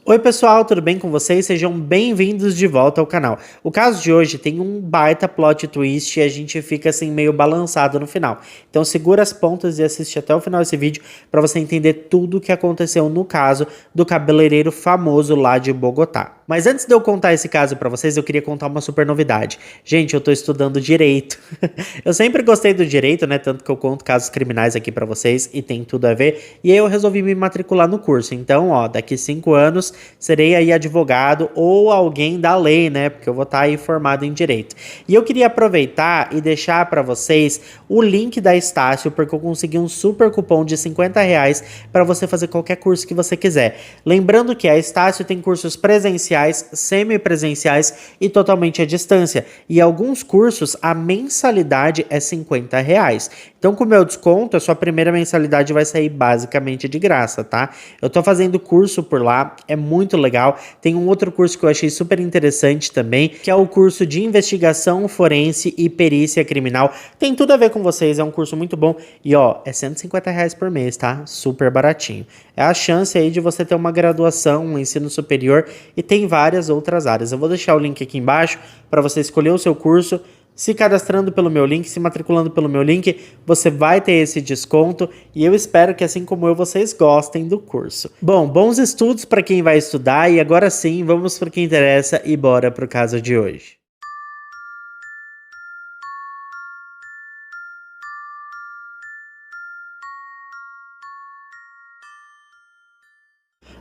Oi pessoal, tudo bem com vocês? Sejam bem-vindos de volta ao canal. O caso de hoje tem um baita plot twist e a gente fica assim meio balançado no final. Então segura as pontas e assiste até o final desse vídeo para você entender tudo o que aconteceu no caso do cabeleireiro famoso lá de Bogotá. Mas antes de eu contar esse caso para vocês, eu queria contar uma super novidade. Gente, eu tô estudando direito. Eu sempre gostei do direito, né? Tanto que eu conto casos criminais aqui para vocês e tem tudo a ver. E aí eu resolvi me matricular no curso. Então, ó, daqui 5 anos serei aí advogado ou alguém da lei, né? Porque eu vou estar aí formado em direito. E eu queria aproveitar e deixar para vocês o link da Estácio, porque eu consegui um super cupom de R$ 50 para você fazer qualquer curso que você quiser. Lembrando que a Estácio tem cursos presenciais, semipresenciais e totalmente à distância. E alguns cursos a mensalidade é R$ 50. Então, com o meu desconto, a sua primeira mensalidade vai sair basicamente de graça, tá? Eu tô fazendo curso por lá, é muito legal. Tem um outro curso que eu achei super interessante também, que é o curso de investigação forense e perícia criminal. Tem tudo a ver com vocês, é um curso muito bom. E ó, é R$ 150 por mês, tá? Super baratinho. É a chance aí de você ter uma graduação, um ensino superior e tem várias outras áreas. Eu vou deixar o link aqui embaixo para você escolher o seu curso. Se cadastrando pelo meu link, se matriculando pelo meu link, você vai ter esse desconto e eu espero que, assim como eu, vocês gostem do curso. Bom, bons estudos para quem vai estudar e agora sim, vamos para o que interessa e bora para o caso de hoje.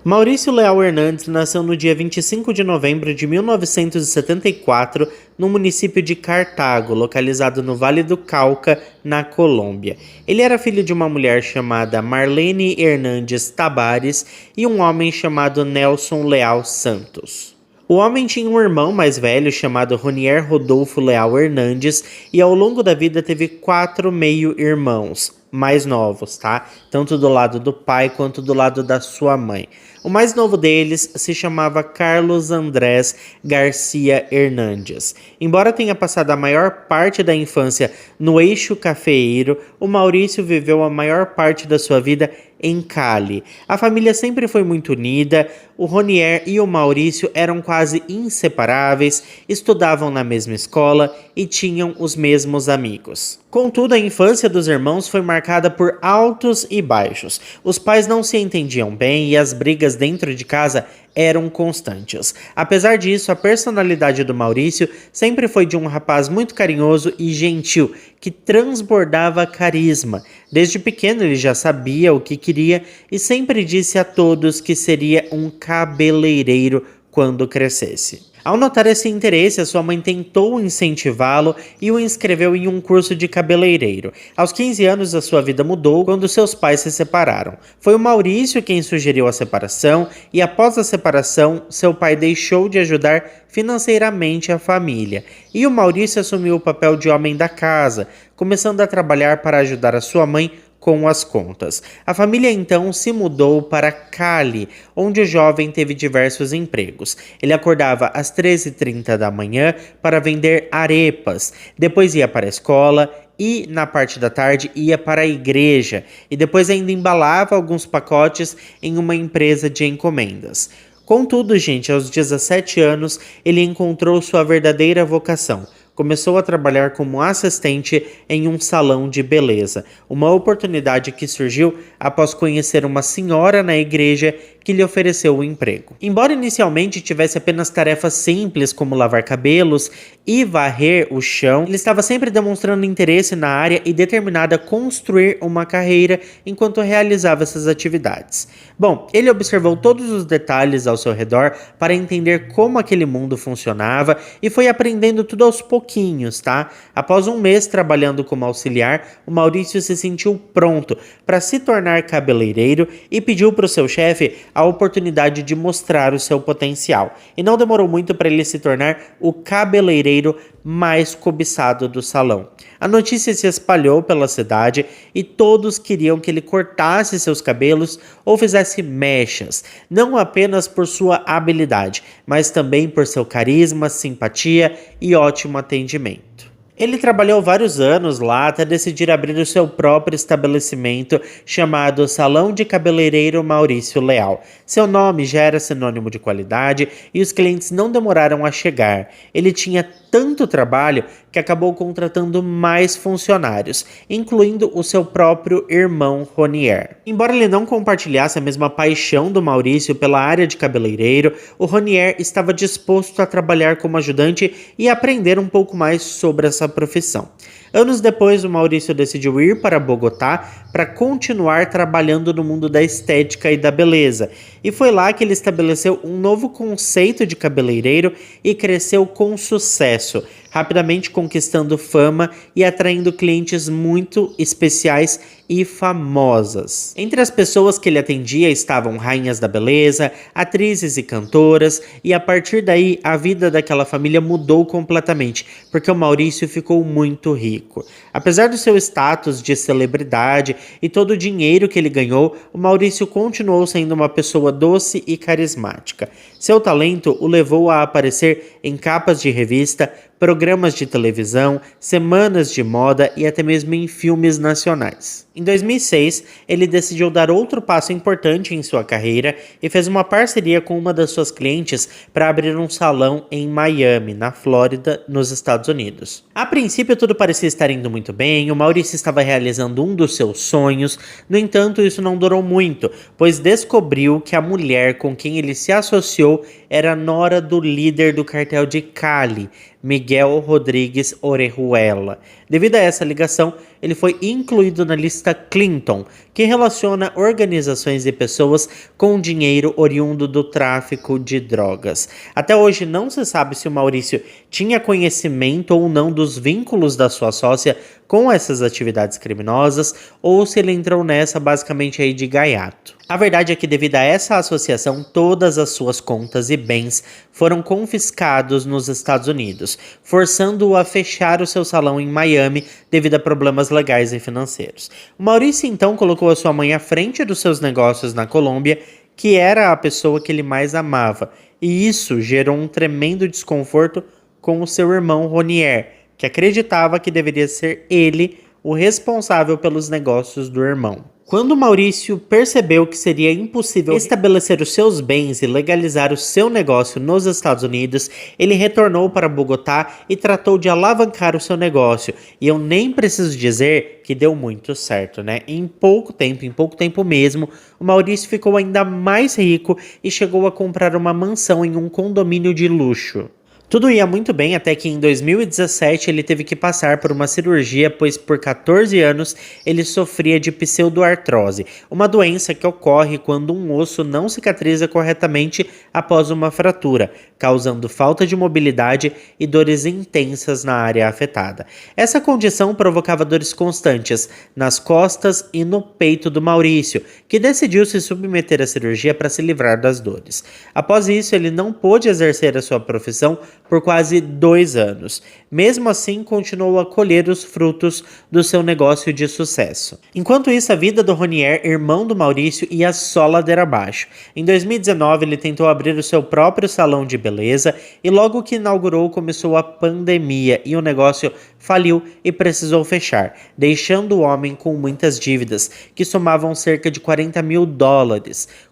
Maurício Leal Hernandes nasceu no dia 25 de novembro de 1974, no município de Cartago, localizado no Vale do Cauca, na Colômbia. Ele era filho de uma mulher chamada Marlene Hernandes Tabares e um homem chamado Nelson Leal Santos. O homem tinha um irmão mais velho chamado Ronier Rodolfo Leal Hernandes e ao longo da vida teve 4 meio-irmãos mais novos, tá? Tanto do lado do pai quanto do lado da sua mãe. O mais novo deles se chamava Carlos Andrés Garcia Hernandes. Embora tenha passado a maior parte da infância no eixo cafeeiro, o Maurício viveu a maior parte da sua vida em Cali. A família sempre foi muito unida, o Ronier e o Maurício eram quase inseparáveis, estudavam na mesma escola e tinham os mesmos amigos. Contudo, a infância dos irmãos foi marcada por altos e baixos. Os pais não se entendiam bem e as brigas dentro de casa eram constantes. Apesar disso, a personalidade do Maurício sempre foi de um rapaz muito carinhoso e gentil, que transbordava carisma. Desde pequeno ele já sabia o que queria e sempre disse a todos que seria um cabeleireiro quando crescesse. Ao notar esse interesse, a sua mãe tentou incentivá-lo e o inscreveu em um curso de cabeleireiro. Aos 15 anos, a sua vida mudou quando seus pais se separaram. Foi o Maurício quem sugeriu a separação e, após a separação, seu pai deixou de ajudar financeiramente a família. E o Maurício assumiu o papel de homem da casa, começando a trabalhar para ajudar a sua mãe com as contas. A família então se mudou para Cali, onde o jovem teve diversos empregos. Ele acordava às 13h30 da manhã para vender arepas, depois ia para a escola e, na parte da tarde, ia para a igreja e depois ainda embalava alguns pacotes em uma empresa de encomendas. Contudo, gente, aos 17 anos, ele encontrou sua verdadeira vocação. Começou a trabalhar como assistente em um salão de beleza, uma oportunidade que surgiu após conhecer uma senhora na igreja que lhe ofereceu o emprego. Embora inicialmente tivesse apenas tarefas simples como lavar cabelos e varrer o chão, ele estava sempre demonstrando interesse na área e determinado a construir uma carreira enquanto realizava essas atividades. Bom, ele observou todos os detalhes ao seu redor para entender como aquele mundo funcionava e foi aprendendo tudo aos pouquinhos, tá? Após um mês trabalhando como auxiliar, o Maurício se sentiu pronto para se tornar cabeleireiro e pediu para o seu chefe a oportunidade de mostrar o seu potencial. E não demorou muito para ele se tornar o cabeleireiro mais cobiçado do salão. A notícia se espalhou pela cidade e todos queriam que ele cortasse seus cabelos ou fizesse mechas, não apenas por sua habilidade, mas também por seu carisma, simpatia e ótimo atendimento. Ele trabalhou vários anos lá até decidir abrir o seu próprio estabelecimento chamado Salão de Cabeleireiro Maurício Leal. Seu nome já era sinônimo de qualidade e os clientes não demoraram a chegar. Ele tinha tanto trabalho que acabou contratando mais funcionários, incluindo o seu próprio irmão Ronier. Embora ele não compartilhasse a mesma paixão do Maurício pela área de cabeleireiro, o Ronier estava disposto a trabalhar como ajudante e aprender um pouco mais sobre essa profissão. Anos depois, o Maurício decidiu ir para Bogotá para continuar trabalhando no mundo da estética e da beleza. E foi lá que ele estabeleceu um novo conceito de cabeleireiro e cresceu com sucesso, rapidamente conquistando fama e atraindo clientes muito especiais e famosas. Entre as pessoas que ele atendia estavam rainhas da beleza, atrizes e cantoras, e a partir daí a vida daquela família mudou completamente, porque o Maurício ficou muito rico. Apesar do seu status de celebridade e todo o dinheiro que ele ganhou, o Maurício continuou sendo uma pessoa doce e carismática. Seu talento o levou a aparecer em capas de revista, programas de televisão, semanas de moda e até mesmo em filmes nacionais. Em 2006, ele decidiu dar outro passo importante em sua carreira e fez uma parceria com uma das suas clientes para abrir um salão em Miami, na Flórida, nos Estados Unidos. A princípio, tudo parecia estar indo muito bem, o Maurício estava realizando um dos seus sonhos. No entanto, isso não durou muito, pois descobriu que a mulher com quem ele se associou era nora do líder do cartel de Cali, Miguel Rodrigues Orejuela. Devido a essa ligação, ele foi incluído na lista Clinton, que relaciona organizações e pessoas com dinheiro oriundo do tráfico de drogas. Até hoje não se sabe se o Maurício tinha conhecimento ou não dos vínculos da sua sócia com essas atividades criminosas, ou se ele entrou nessa basicamente aí de gaiato. A verdade é que devido a essa associação, todas as suas contas e bens foram confiscados nos Estados Unidos, forçando-o a fechar o seu salão em Miami devido a problemas legais e financeiros. O Maurício então colocou a sua mãe à frente dos seus negócios na Colômbia, que era a pessoa que ele mais amava, e isso gerou um tremendo desconforto com o seu irmão Ronier, que acreditava que deveria ser ele o responsável pelos negócios do irmão. Quando Maurício percebeu que seria impossível estabelecer os seus bens e legalizar o seu negócio nos Estados Unidos, ele retornou para Bogotá e tratou de alavancar o seu negócio. E eu nem preciso dizer que deu muito certo, né? Em pouco tempo mesmo, o Maurício ficou ainda mais rico e chegou a comprar uma mansão em um condomínio de luxo. Tudo ia muito bem até que em 2017 ele teve que passar por uma cirurgia, pois por 14 anos ele sofria de pseudoartrose, uma doença que ocorre quando um osso não cicatriza corretamente após uma fratura, causando falta de mobilidade e dores intensas na área afetada. Essa condição provocava dores constantes nas costas e no peito do Maurício, que decidiu se submeter à cirurgia para se livrar das dores. Após isso, ele não pôde exercer a sua profissão por quase 2 anos. Mesmo assim, continuou a colher os frutos do seu negócio de sucesso. Enquanto isso, a vida do Ronier, irmão do Maurício, ia só ladeira abaixo. Em 2019, ele tentou abrir o seu próprio salão de beleza e logo que inaugurou começou a pandemia e o negócio faliu e precisou fechar, deixando o homem com muitas dívidas, que somavam cerca de $40 mil.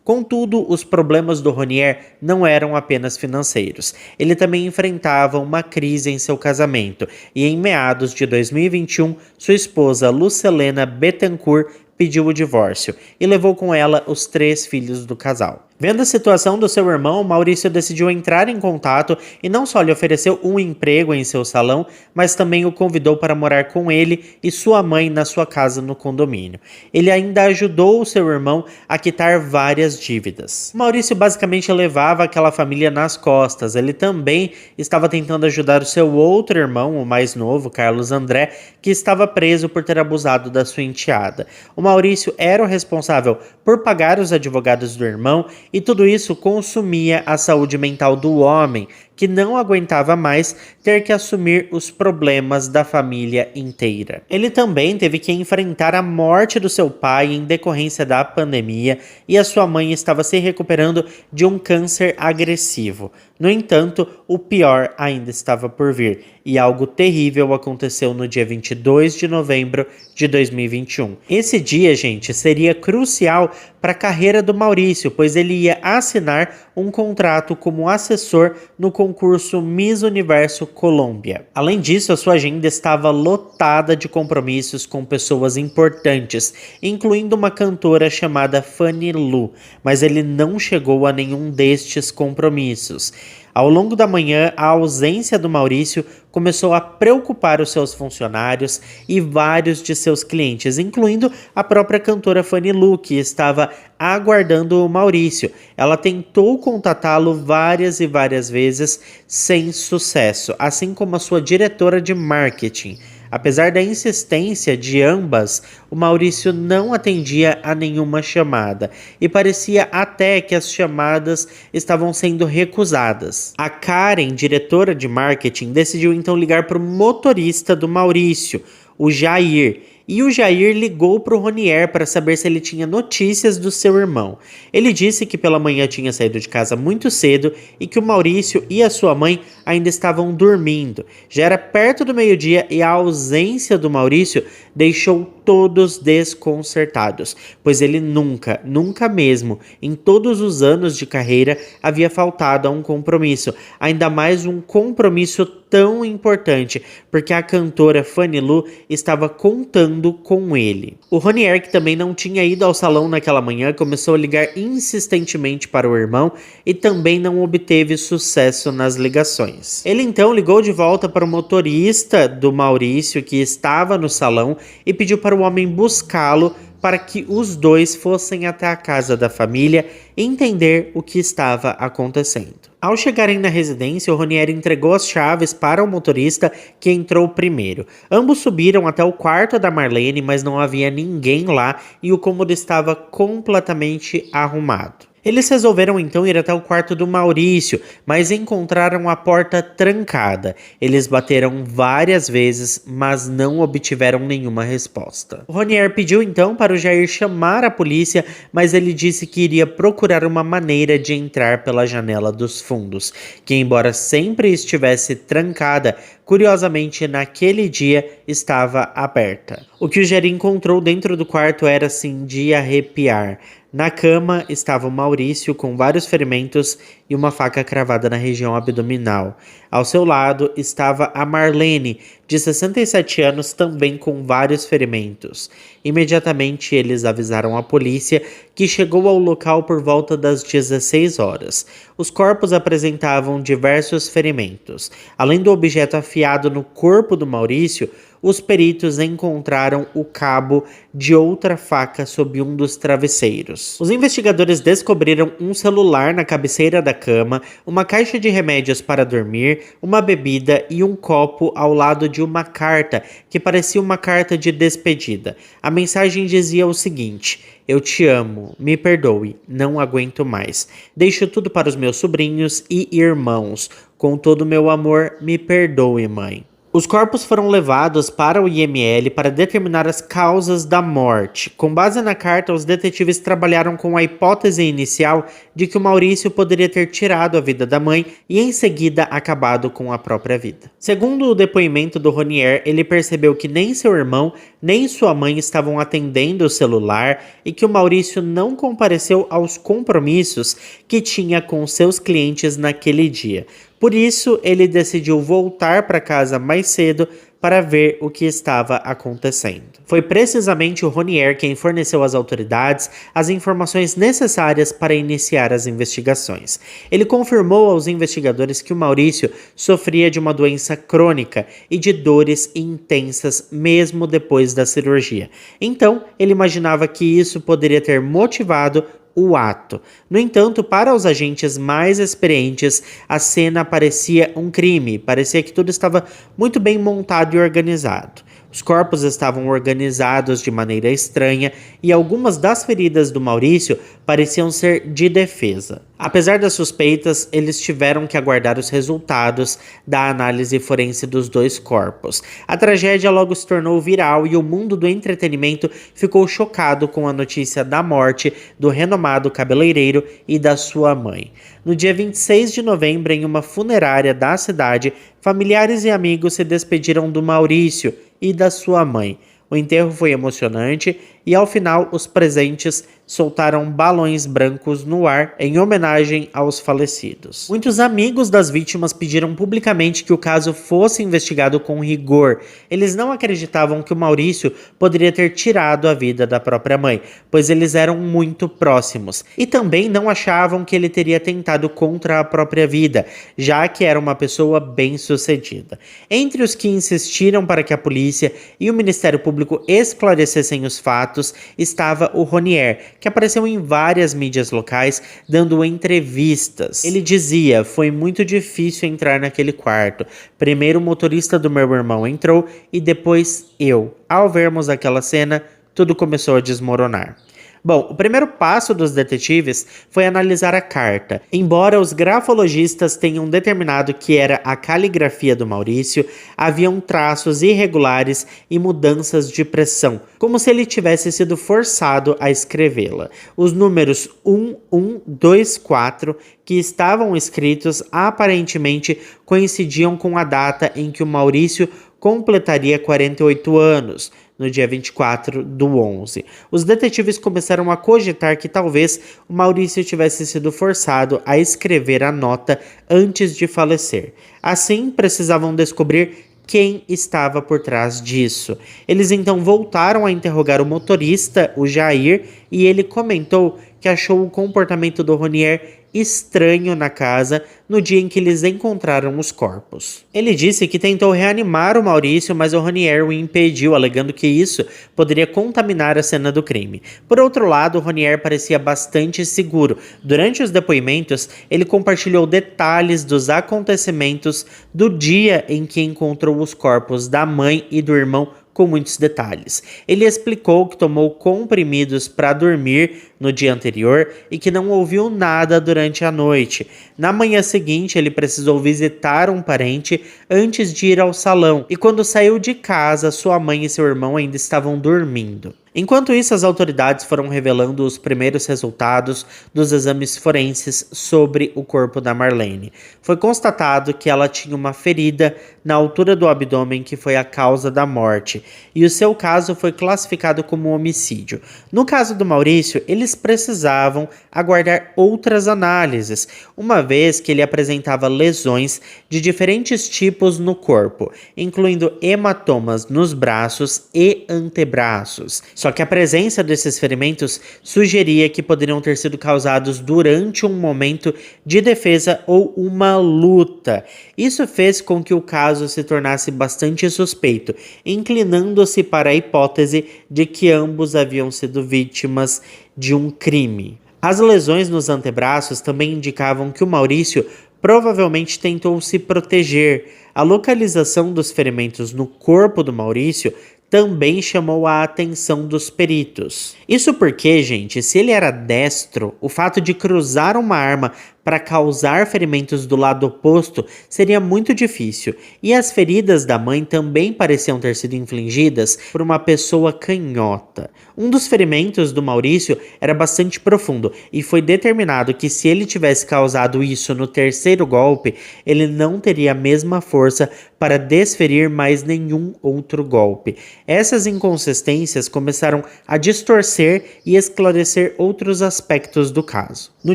Contudo, os problemas do Ronier não eram apenas financeiros. Ele também enfrentava uma crise em seu casamento e em meados de 2021, sua esposa Lucelena Bettencourt pediu o divórcio e levou com ela os 3 filhos do casal. Vendo a situação do seu irmão, Maurício decidiu entrar em contato e não só lhe ofereceu um emprego em seu salão, mas também o convidou para morar com ele e sua mãe na sua casa no condomínio. Ele ainda ajudou o seu irmão a quitar várias dívidas. Maurício basicamente levava aquela família nas costas. Ele também estava tentando ajudar o seu outro irmão, o mais novo, Carlos André, que estava preso por ter abusado da sua enteada. O Maurício era o responsável por pagar os advogados do irmão e tudo isso consumia a saúde mental do homem, que não aguentava mais ter que assumir os problemas da família inteira. Ele também teve que enfrentar a morte do seu pai em decorrência da pandemia e a sua mãe estava se recuperando de um câncer agressivo. No entanto, o pior ainda estava por vir e algo terrível aconteceu no dia 22 de novembro de 2021. Esse dia, gente, seria crucial para a carreira do Maurício, pois ele ia assinar um contrato como assessor no concurso Miss Universo Colômbia. Além disso, a sua agenda estava lotada de compromissos com pessoas importantes, incluindo uma cantora chamada Fanny Lu, mas ele não chegou a nenhum destes compromissos. Ao longo da manhã, a ausência do Maurício começou a preocupar os seus funcionários e vários de seus clientes, incluindo a própria cantora Fanny Lu, que estava aguardando o Maurício. Ela tentou contatá-lo várias e várias vezes sem sucesso, assim como a sua diretora de marketing. Apesar da insistência de ambas, o Maurício não atendia a nenhuma chamada e parecia até que as chamadas estavam sendo recusadas. A Karen, diretora de marketing, decidiu então ligar para o motorista do Maurício, o Jair. E o Jair ligou para o Ronier para saber se ele tinha notícias do seu irmão. Ele disse que pela manhã tinha saído de casa muito cedo e que o Maurício e a sua mãe ainda estavam dormindo. Já era perto do meio-dia e a ausência do Maurício deixou todos desconcertados, pois ele nunca mesmo, em todos os anos de carreira, havia faltado a um compromisso, ainda mais um compromisso tão importante, porque a cantora Fanny Lu estava contando com ele. O Ronier, que também não tinha ido ao salão naquela manhã, começou a ligar insistentemente para o irmão e também não obteve sucesso nas ligações. Ele então ligou de volta para o motorista do Maurício, que estava no salão, e pediu para o homem buscá-lo para que os dois fossem até a casa da família entender o que estava acontecendo. Ao chegarem na residência, o Ronier entregou as chaves para o motorista, que entrou primeiro. Ambos subiram até o quarto da Marlene, mas não havia ninguém lá e o cômodo estava completamente arrumado. Eles resolveram então ir até o quarto do Maurício, mas encontraram a porta trancada. Eles bateram várias vezes, mas não obtiveram nenhuma resposta. O Ronier pediu então para o Jair chamar a polícia, mas ele disse que iria procurar uma maneira de entrar pela janela dos fundos, que embora sempre estivesse trancada, curiosamente naquele dia estava aberta. O que o Jair encontrou dentro do quarto era assim de arrepiar. Na cama estava o Maurício com vários ferimentos e uma faca cravada na região abdominal. Ao seu lado estava a Marlene, de 67 anos, também com vários ferimentos. Imediatamente eles avisaram a polícia, que chegou ao local por volta das 16 horas. Os corpos apresentavam diversos ferimentos. Além do objeto afiado no corpo do Maurício, os peritos encontraram o cabo de outra faca sob um dos travesseiros. Os investigadores descobriram um celular na cabeceira da cama, uma caixa de remédios para dormir, uma bebida e um copo ao lado de uma carta, que parecia uma carta de despedida. A mensagem dizia o seguinte: "Eu te amo, me perdoe, não aguento mais. Deixo tudo para os meus sobrinhos e irmãos. Com todo o meu amor, me perdoe, mãe." Os corpos foram levados para o IML para determinar as causas da morte. Com base na carta, os detetives trabalharam com a hipótese inicial de que o Maurício poderia ter tirado a vida da mãe e em seguida acabado com a própria vida. Segundo o depoimento do Ronier, ele percebeu que nem seu irmão nem sua mãe estavam atendendo o celular e que o Maurício não compareceu aos compromissos que tinha com seus clientes naquele dia. Por isso, ele decidiu voltar para casa mais cedo para ver o que estava acontecendo. Foi precisamente o Ronier quem forneceu às autoridades as informações necessárias para iniciar as investigações. Ele confirmou aos investigadores que o Maurício sofria de uma doença crônica e de dores intensas mesmo depois da cirurgia. Então, ele imaginava que isso poderia ter motivado o ato. No entanto, para os agentes mais experientes, a cena parecia um crime, parecia que tudo estava muito bem montado e organizado. Os corpos estavam organizados de maneira estranha e algumas das feridas do Maurício pareciam ser de defesa. Apesar das suspeitas, eles tiveram que aguardar os resultados da análise forense dos dois corpos. A tragédia logo se tornou viral e o mundo do entretenimento ficou chocado com a notícia da morte do renomado cabeleireiro e da sua mãe. No dia 26 de novembro, em uma funerária da cidade, familiares e amigos se despediram do Maurício e da sua mãe. O enterro foi emocionante e, ao final, os presentes soltaram balões brancos no ar em homenagem aos falecidos. Muitos amigos das vítimas pediram publicamente que o caso fosse investigado com rigor. Eles não acreditavam que o Maurício poderia ter tirado a vida da própria mãe, pois eles eram muito próximos. E também não achavam que ele teria tentado contra a própria vida, já que era uma pessoa bem-sucedida. Entre os que insistiram para que a polícia e o Ministério Público esclarecessem os fatos, estava o Ronier, que apareceu em várias mídias locais dando entrevistas. Ele dizia: "Foi muito difícil entrar naquele quarto. Primeiro o motorista do meu irmão entrou e depois eu. Ao vermos aquela cena, tudo começou a desmoronar." Bom, o primeiro passo dos detetives foi analisar a carta. Embora os grafologistas tenham determinado que era a caligrafia do Maurício, haviam traços irregulares e mudanças de pressão, como se ele tivesse sido forçado a escrevê-la. Os números 1124 que estavam escritos aparentemente coincidiam com a data em que o Maurício completaria 48 anos, no dia 24/11. Os detetives começaram a cogitar que talvez o Maurício tivesse sido forçado a escrever a nota antes de falecer. Assim, precisavam descobrir quem estava por trás disso. Eles então voltaram a interrogar o motorista, o Jair, e ele comentou que achou o comportamento do Ronier estranho na casa no dia em que eles encontraram os corpos. Ele disse que tentou reanimar o Maurício, mas o Ronier o impediu, alegando que isso poderia contaminar a cena do crime. Por outro lado, o Ronier parecia bastante seguro. Durante os depoimentos, ele compartilhou detalhes dos acontecimentos do dia em que encontrou os corpos da mãe e do irmão, com muitos detalhes. Ele explicou que tomou comprimidos para dormir no dia anterior e que não ouviu nada durante a noite. Na manhã seguinte, ele precisou visitar um parente antes de ir ao salão, e quando saiu de casa, sua mãe e seu irmão ainda estavam dormindo. Enquanto isso, as autoridades foram revelando os primeiros resultados dos exames forenses sobre o corpo da Marlene. Foi constatado que ela tinha uma ferida na altura do abdômen que foi a causa da morte, e o seu caso foi classificado como homicídio. No caso do Maurício, eles precisavam aguardar outras análises, uma vez que ele apresentava lesões de diferentes tipos no corpo, incluindo hematomas nos braços e antebraços. Só que a presença desses ferimentos sugeria que poderiam ter sido causados durante um momento de defesa ou uma luta. Isso fez com que o caso se tornasse bastante suspeito, inclinando-se para a hipótese de que ambos haviam sido vítimas de um crime. As lesões nos antebraços também indicavam que o Maurício provavelmente tentou se proteger. A localização dos ferimentos no corpo do Maurício também chamou a atenção dos peritos. Isso porque, gente, se ele era destro, o fato de cruzar uma arma para causar ferimentos do lado oposto seria muito difícil, e as feridas da mãe também pareciam ter sido infligidas por uma pessoa canhota. Um dos ferimentos do Maurício era bastante profundo, e foi determinado que se ele tivesse causado isso no terceiro golpe, ele não teria a mesma força para desferir mais nenhum outro golpe. Essas inconsistências começaram a distorcer e esclarecer outros aspectos do caso. No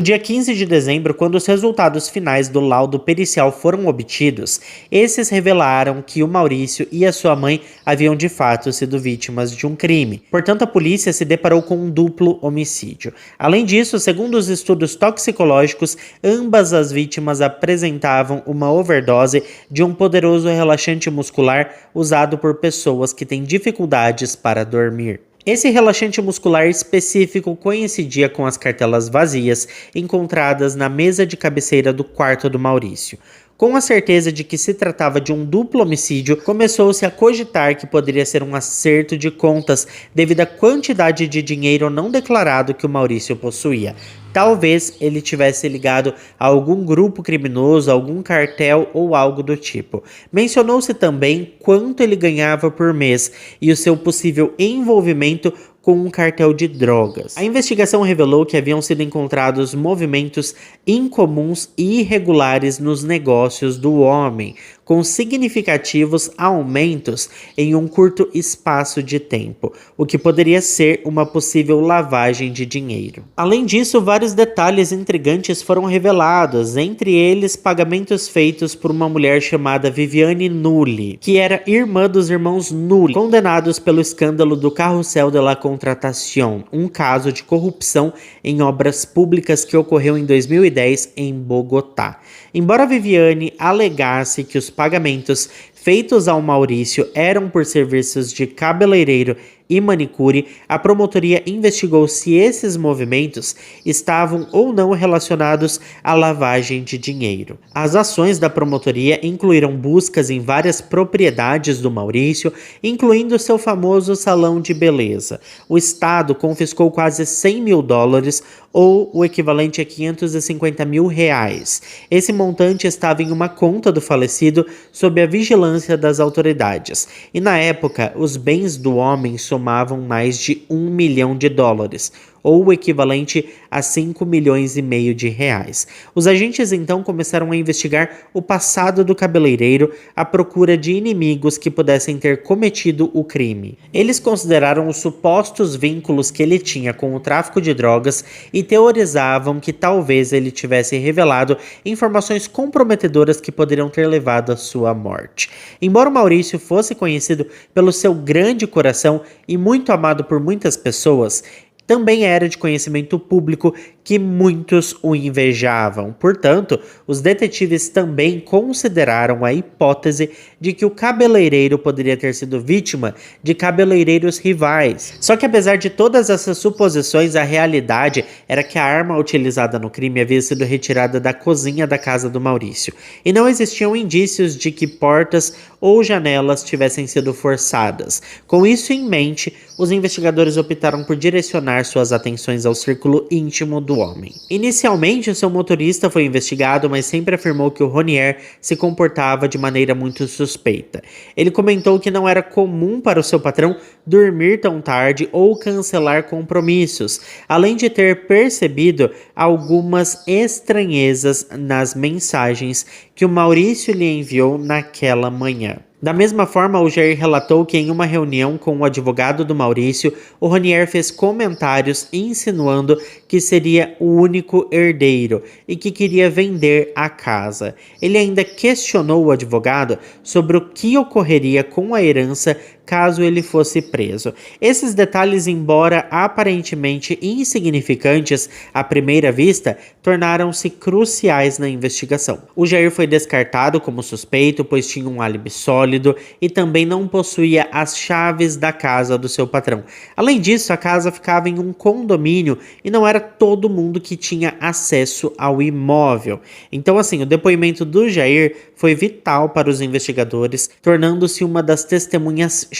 dia 15 de dezembro, quando os resultados finais do laudo pericial foram obtidos, esses revelaram que o Maurício e a sua mãe haviam de fato sido vítimas de um crime. Portanto, a polícia se deparou com um duplo homicídio. Além disso, segundo os estudos toxicológicos, ambas as vítimas apresentavam uma overdose de um poderoso relaxante muscular usado por pessoas que têm dificuldades para dormir. Esse relaxante muscular específico coincidia com as cartelas vazias encontradas na mesa de cabeceira do quarto do Maurício. Com a certeza de que se tratava de um duplo homicídio, começou-se a cogitar que poderia ser um acerto de contas devido à quantidade de dinheiro não declarado que o Maurício possuía. Talvez ele tivesse ligado a algum grupo criminoso, algum cartel ou algo do tipo. Mencionou-se também quanto ele ganhava por mês e o seu possível envolvimento com um cartel de drogas. A investigação revelou que haviam sido encontrados movimentos incomuns e irregulares nos negócios do homem, com significativos aumentos em um curto espaço de tempo, o que poderia ser uma possível lavagem de dinheiro. Além disso, vários detalhes intrigantes foram revelados, entre eles pagamentos feitos por uma mulher chamada Viviane Nulli, que era irmã dos irmãos Nulli, condenados pelo escândalo do Carrossel de la Contratación, um caso de corrupção em obras públicas que ocorreu em 2010 em Bogotá. Embora Viviane alegasse que os pagamentos feitos ao Maurício eram por serviços de cabeleireiro e manicure, a promotoria investigou se esses movimentos estavam ou não relacionados à lavagem de dinheiro. As ações da promotoria incluíram buscas em várias propriedades do Maurício, incluindo seu famoso salão de beleza. O Estado confiscou quase $100 mil, ou o equivalente a R$550 mil. Esse montante estava em uma conta do falecido sob a vigilância das autoridades, e na época os bens do homem somavam mais de $1 milhão, ou o equivalente a R$5,5 milhões. Os agentes então começaram a investigar o passado do cabeleireiro à procura de inimigos que pudessem ter cometido o crime. Eles consideraram os supostos vínculos que ele tinha com o tráfico de drogas e teorizavam que talvez ele tivesse revelado informações comprometedoras que poderiam ter levado à sua morte. Embora o Maurício fosse conhecido pelo seu grande coração e muito amado por muitas pessoas, também era de conhecimento público que muitos o invejavam. Portanto, os detetives também consideraram a hipótese de que o cabeleireiro poderia ter sido vítima de cabeleireiros rivais. Só que apesar de todas essas suposições, a realidade era que a arma utilizada no crime havia sido retirada da cozinha da casa do Maurício, e não existiam indícios de que portas ou janelas tivessem sido forçadas. Com isso em mente, os investigadores optaram por direcionar suas atenções ao círculo íntimo do homem. Inicialmente, o seu motorista foi investigado, mas sempre afirmou que o Ronier se comportava de maneira muito suspeita. Ele comentou que não era comum para o seu patrão dormir tão tarde ou cancelar compromissos, além de ter percebido algumas estranhezas nas mensagens que o Maurício lhe enviou naquela manhã. Da mesma forma, o Jair relatou que em uma reunião com o advogado do Maurício, o Ronier fez comentários insinuando que seria o único herdeiro e que queria vender a casa. Ele ainda questionou o advogado sobre o que ocorreria com a herança caso ele fosse preso. Esses detalhes, embora aparentemente insignificantes à primeira vista, tornaram-se cruciais na investigação. O Jair foi descartado como suspeito, pois tinha um álibi sólido e também não possuía as chaves da casa do seu patrão. Além disso, a casa ficava em um condomínio e não era todo mundo que tinha acesso ao imóvel. Então, o depoimento do Jair foi vital para os investigadores, tornando-se uma das testemunhas-chave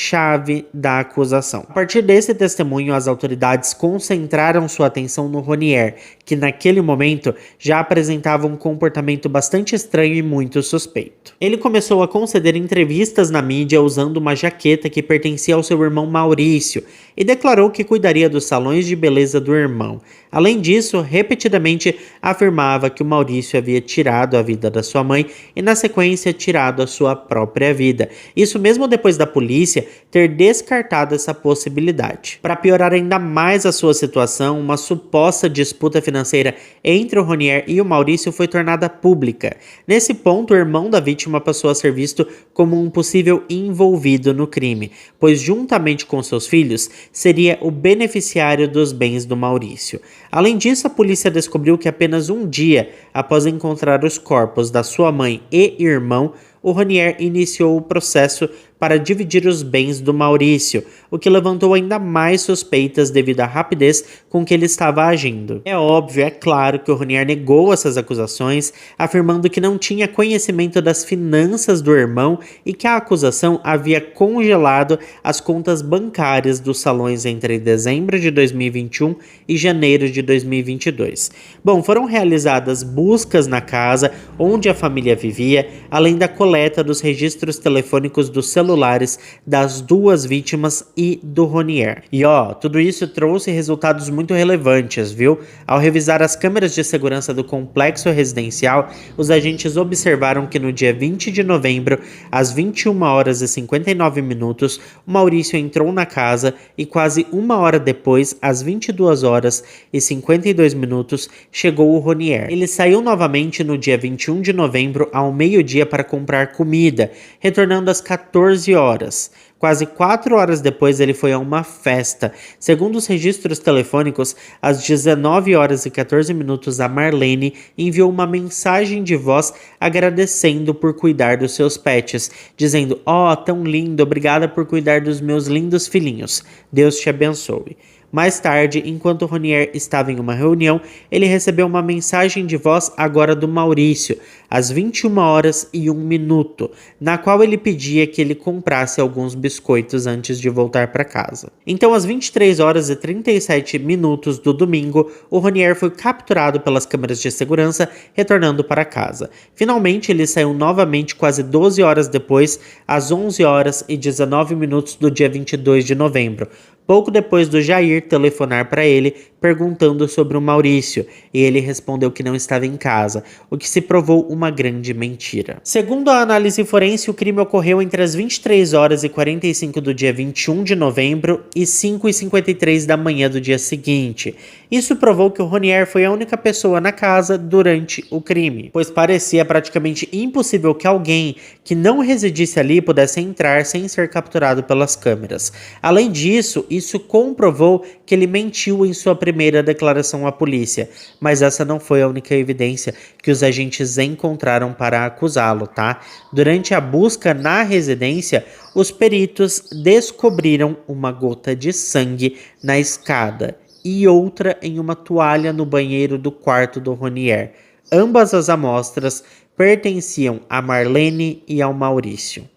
da acusação. A partir desse testemunho, as autoridades concentraram sua atenção no Ronier, que naquele momento já apresentava um comportamento bastante estranho e muito suspeito. Ele começou a conceder entrevistas na mídia usando uma jaqueta que pertencia ao seu irmão Maurício e declarou que cuidaria dos salões de beleza do irmão. Além disso, repetidamente afirmava que o Maurício havia tirado a vida da sua mãe e, na sequência, tirado a sua própria vida. Isso mesmo depois da polícia ter descartado essa possibilidade. Para piorar ainda mais a sua situação, uma suposta disputa financeira entre o Ronier e o Maurício foi tornada pública. Nesse ponto, o irmão da vítima passou a ser visto como um possível envolvido no crime, pois juntamente com seus filhos, seria o beneficiário dos bens do Maurício. Além disso, a polícia descobriu que apenas um dia após encontrar os corpos da sua mãe e irmão, o Ronier iniciou o processo para dividir os bens do Maurício, o que levantou ainda mais suspeitas devido à rapidez com que ele estava agindo. É óbvio, é claro que o Ronier negou essas acusações, afirmando que não tinha conhecimento das finanças do irmão e que a acusação havia congelado as contas bancárias dos salões entre dezembro de 2021 e janeiro de 2022. Bom, foram realizadas buscas na casa onde a família vivia, além da coleta dos registros telefônicos dos celulares das duas vítimas e do Ronier. E tudo isso trouxe resultados muito relevantes, viu? Ao revisar as câmeras de segurança do complexo residencial, os agentes observaram que no dia 20 de novembro, às 21 horas e 59 minutos, o Maurício entrou na casa e quase uma hora depois, às 22 horas e 52 minutos, chegou o Ronier. Ele saiu novamente no dia 21 de novembro ao meio-dia para comprar comida, retornando às 14 horas. Quase 4 horas depois, ele foi a uma festa. Segundo os registros telefônicos, às 19 horas e 14 minutos, a Marlene enviou uma mensagem de voz agradecendo por cuidar dos seus pets, dizendo: tão lindo, obrigada por cuidar dos meus lindos filhinhos. Deus te abençoe. Mais tarde, enquanto Ronier estava em uma reunião, ele recebeu uma mensagem de voz agora do Maurício, às 21 horas e 1 minuto, na qual ele pedia que ele comprasse alguns biscoitos antes de voltar para casa. Então, às 23 horas e 37 minutos do domingo, o Ronier foi capturado pelas câmeras de segurança, retornando para casa. Finalmente, ele saiu novamente quase 12 horas depois, às 11 horas e 19 minutos do dia 22 de novembro, pouco depois do Jair telefonar para ele perguntando sobre o Maurício, e ele respondeu que não estava em casa, o que se provou uma grande mentira. Segundo a análise forense, o crime ocorreu entre as 23 horas e 45 do dia 21 de novembro e 5h53 da manhã do dia seguinte. Isso provou que o Ronier foi a única pessoa na casa durante o crime, pois parecia praticamente impossível que alguém que não residisse ali pudesse entrar sem ser capturado pelas câmeras. Além disso, isso comprovou que ele mentiu em sua primeira declaração à polícia, mas essa não foi a única evidência que os agentes encontraram para acusá-lo, tá? Durante a busca na residência, os peritos descobriram uma gota de sangue na escada e outra em uma toalha no banheiro do quarto do Ronier. Ambas as amostras pertenciam a Marlene e ao Maurício.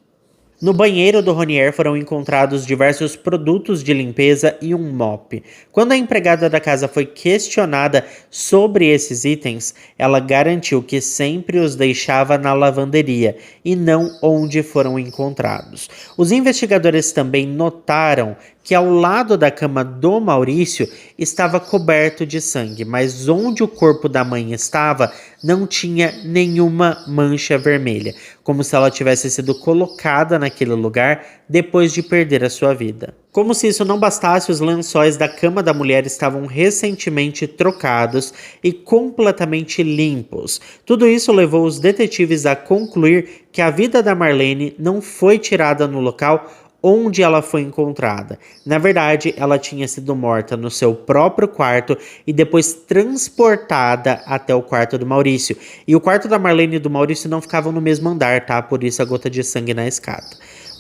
No banheiro do Ronier foram encontrados diversos produtos de limpeza e um mop. Quando a empregada da casa foi questionada sobre esses itens, ela garantiu que sempre os deixava na lavanderia e não onde foram encontrados. Os investigadores também notaram que ao lado da cama do Maurício estava coberto de sangue, mas onde o corpo da mãe estava não tinha nenhuma mancha vermelha, como se ela tivesse sido colocada naquele lugar depois de perder a sua vida. Como se isso não bastasse, os lençóis da cama da mulher estavam recentemente trocados e completamente limpos. Tudo isso levou os detetives a concluir que a vida da Marlene não foi tirada no local onde ela foi encontrada. Na verdade, ela tinha sido morta no seu próprio quarto e depois transportada até o quarto do Maurício. E o quarto da Marlene e do Maurício não ficavam no mesmo andar, tá? Por isso a gota de sangue na escada.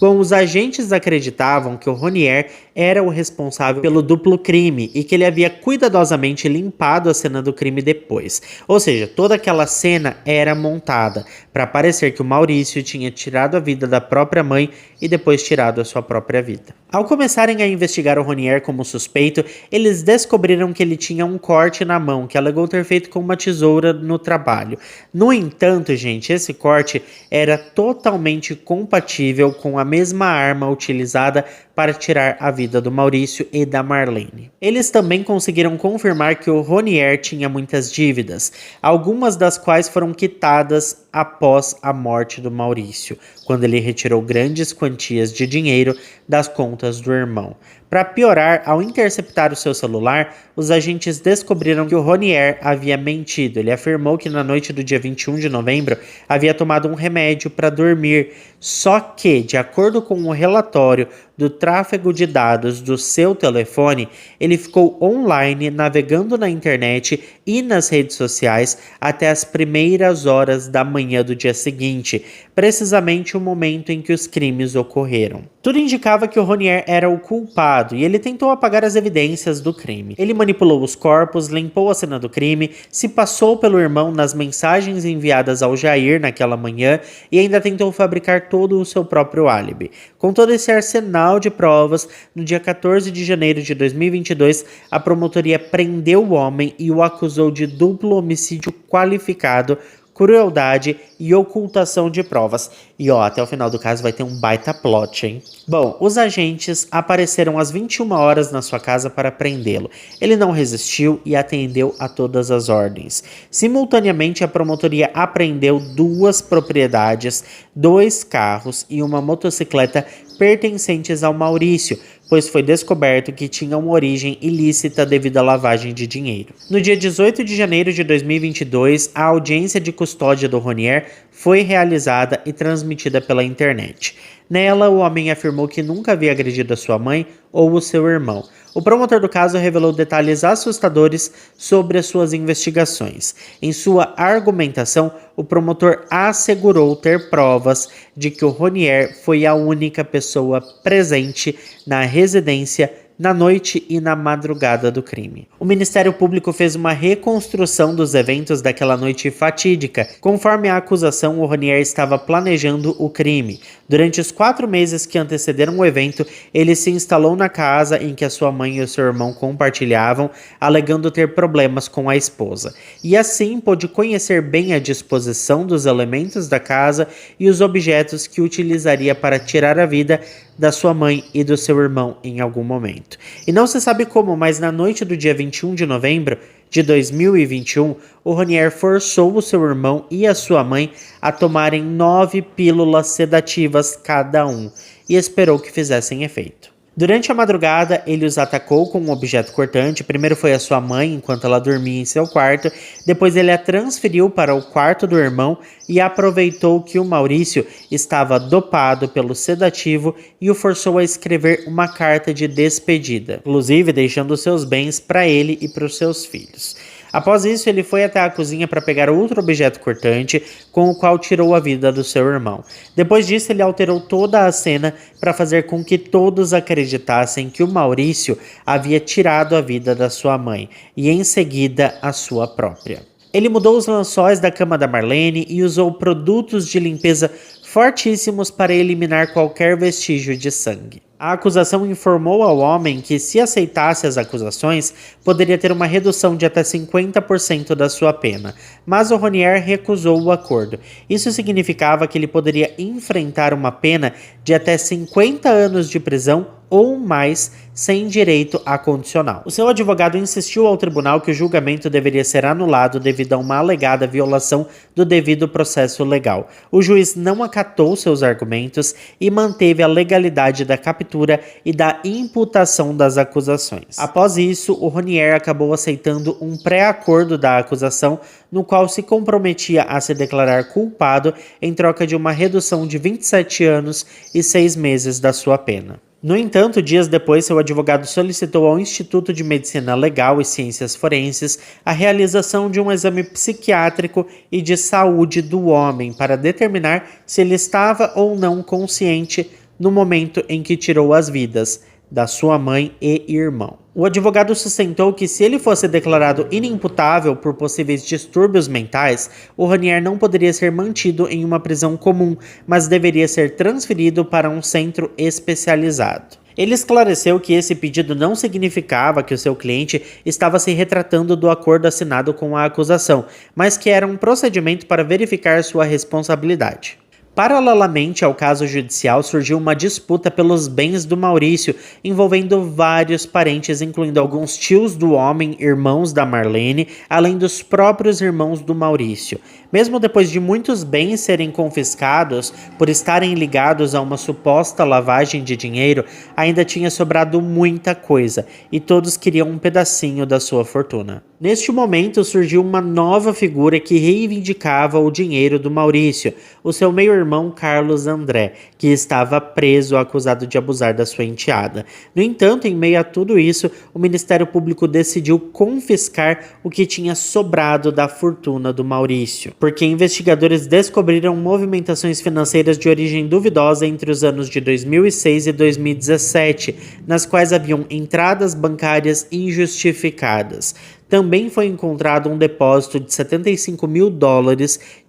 Bom, os agentes acreditavam que o Ronier era o responsável pelo duplo crime e que ele havia cuidadosamente limpado a cena do crime depois. Ou seja, toda aquela cena era montada para parecer que o Maurício tinha tirado a vida da própria mãe e depois tirado a sua própria vida. Ao começarem a investigar o Ronier como suspeito, eles descobriram que ele tinha um corte na mão que alegou ter feito com uma tesoura no trabalho. No entanto, gente, esse corte era totalmente compatível com a mesma arma utilizada para tirar a vida do Maurício e da Marlene. Eles também conseguiram confirmar que o Ronier tinha muitas dívidas, algumas das quais foram quitadas após a morte do Maurício, quando ele retirou grandes quantias de dinheiro das contas do irmão. Para piorar, ao interceptar o seu celular, os agentes descobriram que o Ronier havia mentido. Ele afirmou que na noite do dia 21 de novembro havia tomado um remédio para dormir, só que, de acordo com o relatório do tráfego de dados do seu telefone, ele ficou online navegando na internet e nas redes sociais até as primeiras horas da manhã do dia seguinte, precisamente o momento em que os crimes ocorreram. Tudo indicava que o Ronier era o culpado e ele tentou apagar as evidências do crime. Ele manipulou os corpos, limpou a cena do crime, se passou pelo irmão nas mensagens enviadas ao Jair naquela manhã e ainda tentou fabricar todo o seu próprio álibi. Com todo esse arsenal de provas, no dia 14 de janeiro de 2022, a promotoria prendeu o homem e o acusou de duplo homicídio qualificado, crueldade e ocultação de provas. E até o final do caso vai ter um baita plot, hein? Bom, os agentes apareceram às 21 horas na sua casa para prendê-lo. Ele não resistiu e atendeu a todas as ordens. Simultaneamente, a promotoria apreendeu 2 propriedades, 2 carros e uma motocicleta pertencentes ao Maurício, pois foi descoberto que tinham origem ilícita devido à lavagem de dinheiro. No dia 18 de janeiro de 2022, a audiência de custódia do Ronier foi realizada e transmitida pela internet. Nela, o homem afirmou que nunca havia agredido a sua mãe ou o seu irmão. O promotor do caso revelou detalhes assustadores sobre as suas investigações. Em sua argumentação, o promotor assegurou ter provas de que o Ronier foi a única pessoa presente na residência na noite e na madrugada do crime. O Ministério Público fez uma reconstrução dos eventos daquela noite fatídica. Conforme a acusação, o Ronier estava planejando o crime. Durante os 4 meses que antecederam o evento, ele se instalou na casa em que a sua mãe e o seu irmão compartilhavam, alegando ter problemas com a esposa. E assim pôde conhecer bem a disposição dos elementos da casa e os objetos que utilizaria para tirar a vida da sua mãe e do seu irmão em algum momento. E não se sabe como, mas na noite do dia 21 de novembro de 2021, o Ronier forçou o seu irmão e a sua mãe a tomarem 9 pílulas sedativas cada um e esperou que fizessem efeito. Durante a madrugada, ele os atacou com um objeto cortante. Primeiro foi a sua mãe, enquanto ela dormia em seu quarto. Depois ele a transferiu para o quarto do irmão e aproveitou que o Maurício estava dopado pelo sedativo e o forçou a escrever uma carta de despedida, inclusive deixando seus bens para ele e para os seus filhos. Após isso, ele foi até a cozinha para pegar outro objeto cortante, com o qual tirou a vida do seu irmão. Depois disso, ele alterou toda a cena para fazer com que todos acreditassem que o Maurício havia tirado a vida da sua mãe e, em seguida, a sua própria. Ele mudou os lençóis da cama da Marlene e usou produtos de limpeza fortíssimos para eliminar qualquer vestígio de sangue. A acusação informou ao homem que, se aceitasse as acusações, poderia ter uma redução de até 50% da sua pena, mas o Ronier recusou o acordo. Isso significava que ele poderia enfrentar uma pena de até 50 anos de prisão ou mais, sem direito a condicional. O seu advogado insistiu ao tribunal que o julgamento deveria ser anulado devido a uma alegada violação do devido processo legal. O juiz não acatou seus argumentos e manteve a legalidade da captura e da imputação das acusações. Após isso, o Ronier acabou aceitando um pré-acordo da acusação, no qual se comprometia a se declarar culpado em troca de uma redução de 27 anos e 6 meses da sua pena. No entanto, dias depois, seu advogado solicitou ao Instituto de Medicina Legal e Ciências Forenses a realização de um exame psiquiátrico e de saúde do homem para determinar se ele estava ou não consciente no momento em que tirou as vidas da sua mãe e irmão. O advogado sustentou que, se ele fosse declarado inimputável por possíveis distúrbios mentais, o Ronier não poderia ser mantido em uma prisão comum, mas deveria ser transferido para um centro especializado. Ele esclareceu que esse pedido não significava que o seu cliente estava se retratando do acordo assinado com a acusação, mas que era um procedimento para verificar sua responsabilidade. Paralelamente ao caso judicial, surgiu uma disputa pelos bens do Maurício, envolvendo vários parentes, incluindo alguns tios do homem, irmãos da Marlene, além dos próprios irmãos do Maurício. Mesmo depois de muitos bens serem confiscados por estarem ligados a uma suposta lavagem de dinheiro, ainda tinha sobrado muita coisa, e todos queriam um pedacinho da sua fortuna. Neste momento, surgiu uma nova figura que reivindicava o dinheiro do Maurício. O seu meio-irmão irmão Carlos André, que estava preso acusado de abusar da sua enteada. No entanto, em meio a tudo isso, o Ministério Público decidiu confiscar o que tinha sobrado da fortuna do Maurício, porque investigadores descobriram movimentações financeiras de origem duvidosa entre os anos de 2006 e 2017, nas quais haviam entradas bancárias injustificadas. Também foi encontrado um depósito de $75 mil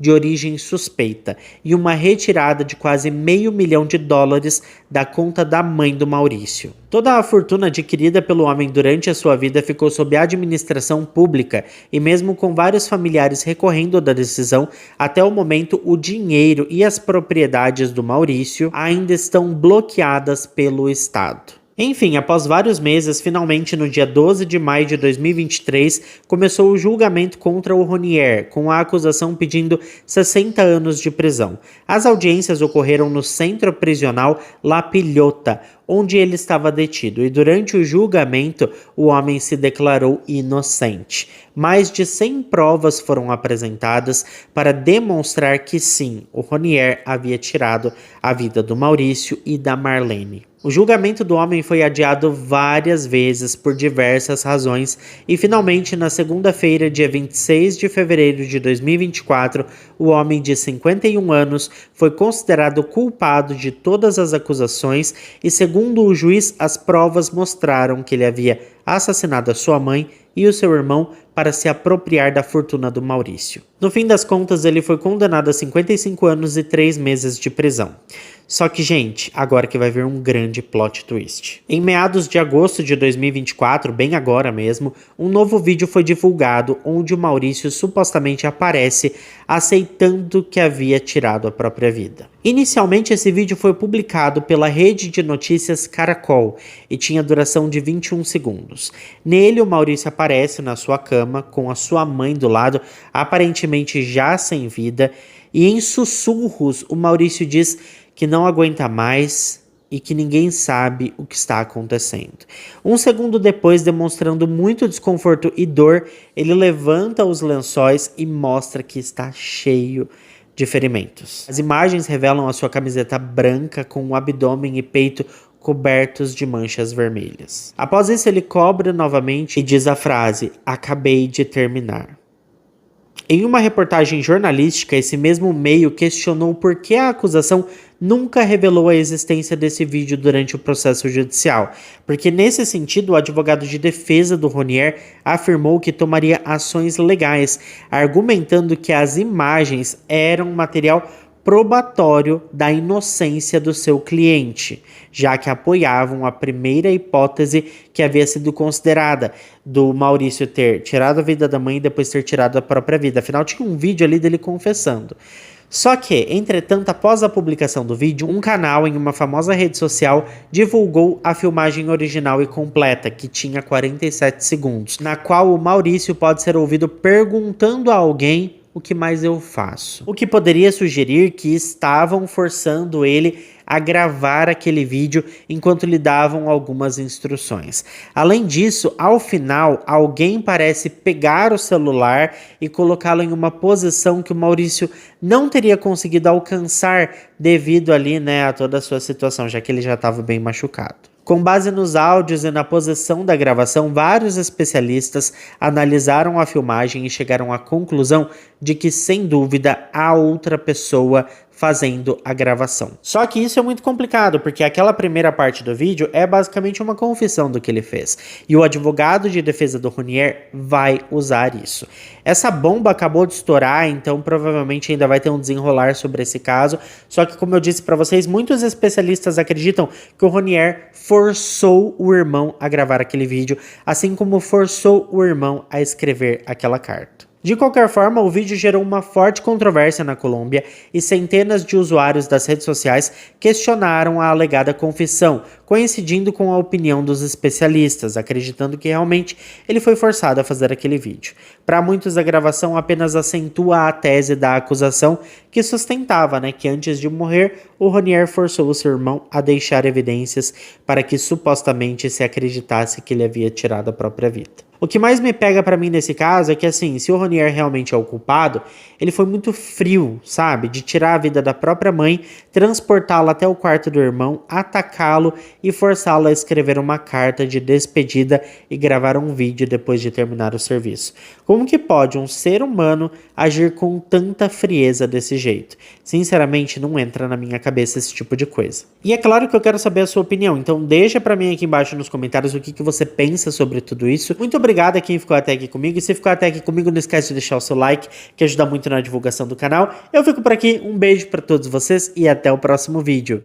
de origem suspeita e uma retirada de quase $500 mil da conta da mãe do Maurício. Toda a fortuna adquirida pelo homem durante a sua vida ficou sob a administração pública e mesmo com vários familiares recorrendo da decisão, até o momento o dinheiro e as propriedades do Maurício ainda estão bloqueadas pelo Estado. Enfim, após vários meses, finalmente no dia 12 de maio de 2023, começou o julgamento contra o Ronier, com a acusação pedindo 60 anos de prisão. As audiências ocorreram no centro prisional La Pilhota, onde ele estava detido, e durante o julgamento o homem se declarou inocente. Mais de 100 provas foram apresentadas para demonstrar que sim, o Ronier havia tirado a vida do Maurício e da Marlene. O julgamento do homem foi adiado várias vezes por diversas razões e finalmente na segunda-feira, dia 26 de fevereiro de 2024, o homem de 51 anos foi considerado culpado de todas as acusações e, segundo o juiz, as provas mostraram que ele havia assassinado a sua mãe e o seu irmão para se apropriar da fortuna do Maurício. No fim das contas, ele foi condenado a 55 anos e 3 meses de prisão. Só que, gente, agora que vai vir um grande plot twist. Em meados de agosto de 2024, bem agora mesmo, um novo vídeo foi divulgado onde o Maurício supostamente aparece aceitando que havia tirado a própria vida. Inicialmente, esse vídeo foi publicado pela rede de notícias Caracol e tinha duração de 21 segundos. Nele, o Maurício aparece na sua cama com a sua mãe do lado, aparentemente já sem vida, e em sussurros o Maurício diz que não aguenta mais e que ninguém sabe o que está acontecendo. Um segundo depois, demonstrando muito desconforto e dor, ele levanta os lençóis e mostra que está cheio de ferimentos. As imagens revelam a sua camiseta branca com o abdômen e peito cobertos de manchas vermelhas. Após isso, ele cobre novamente e diz a frase: "Acabei de terminar". Em uma reportagem jornalística, esse mesmo meio questionou por que a acusação nunca revelou a existência desse vídeo durante o processo judicial, porque nesse sentido o advogado de defesa do Ronier afirmou que tomaria ações legais, argumentando que as imagens eram material probatório da inocência do seu cliente, já que apoiavam a primeira hipótese que havia sido considerada, do Maurício ter tirado a vida da mãe e depois ter tirado a própria vida. Afinal, tinha um vídeo ali dele confessando. Só que, entretanto, após a publicação do vídeo, um canal em uma famosa rede social divulgou a filmagem original e completa, que tinha 47 segundos, na qual o Maurício pode ser ouvido perguntando a alguém: "O que mais eu faço?", o que poderia sugerir que estavam forçando ele a gravar aquele vídeo enquanto lhe davam algumas instruções. Além disso, ao final, alguém parece pegar o celular e colocá-lo em uma posição que o Maurício não teria conseguido alcançar devido ali, né, a toda a sua situação, já que ele já estava bem machucado. Com base nos áudios e na posição da gravação, vários especialistas analisaram a filmagem e chegaram à conclusão de que, sem dúvida, há outra pessoa fazendo a gravação. Só que isso é muito complicado, porque aquela primeira parte do vídeo é basicamente uma confissão do que ele fez. E o advogado de defesa do Ronier vai usar isso. Essa bomba acabou de estourar, então provavelmente ainda vai ter um desenrolar sobre esse caso. Só que, como eu disse para vocês, muitos especialistas acreditam que o Ronier forçou o irmão a gravar aquele vídeo, assim como forçou o irmão a escrever aquela carta. De qualquer forma, o vídeo gerou uma forte controvérsia na Colômbia e centenas de usuários das redes sociais questionaram a alegada confissão, coincidindo com a opinião dos especialistas, acreditando que realmente ele foi forçado a fazer aquele vídeo. Para muitos, a gravação apenas acentua a tese da acusação, que sustentava, que antes de morrer, o Ronier forçou o seu irmão a deixar evidências para que supostamente se acreditasse que ele havia tirado a própria vida. O que mais me pega para mim nesse caso é que, assim, se o Ronier Monier realmente é o culpado, ele foi muito frio, sabe? De tirar a vida da própria mãe, transportá-la até o quarto do irmão, atacá-lo e forçá-lo a escrever uma carta de despedida e gravar um vídeo depois de terminar o serviço. Como que pode um ser humano agir com tanta frieza desse jeito? Sinceramente, não entra na minha cabeça esse tipo de coisa. E é claro que eu quero saber a sua opinião, então deixa pra mim aqui embaixo nos comentários o que você pensa sobre tudo isso. Muito obrigado a quem ficou até aqui comigo, e se ficou até aqui comigo, não esquece de deixar o seu like, que ajuda muito na divulgação do canal. Eu fico por aqui, um beijo pra todos vocês e até o próximo vídeo.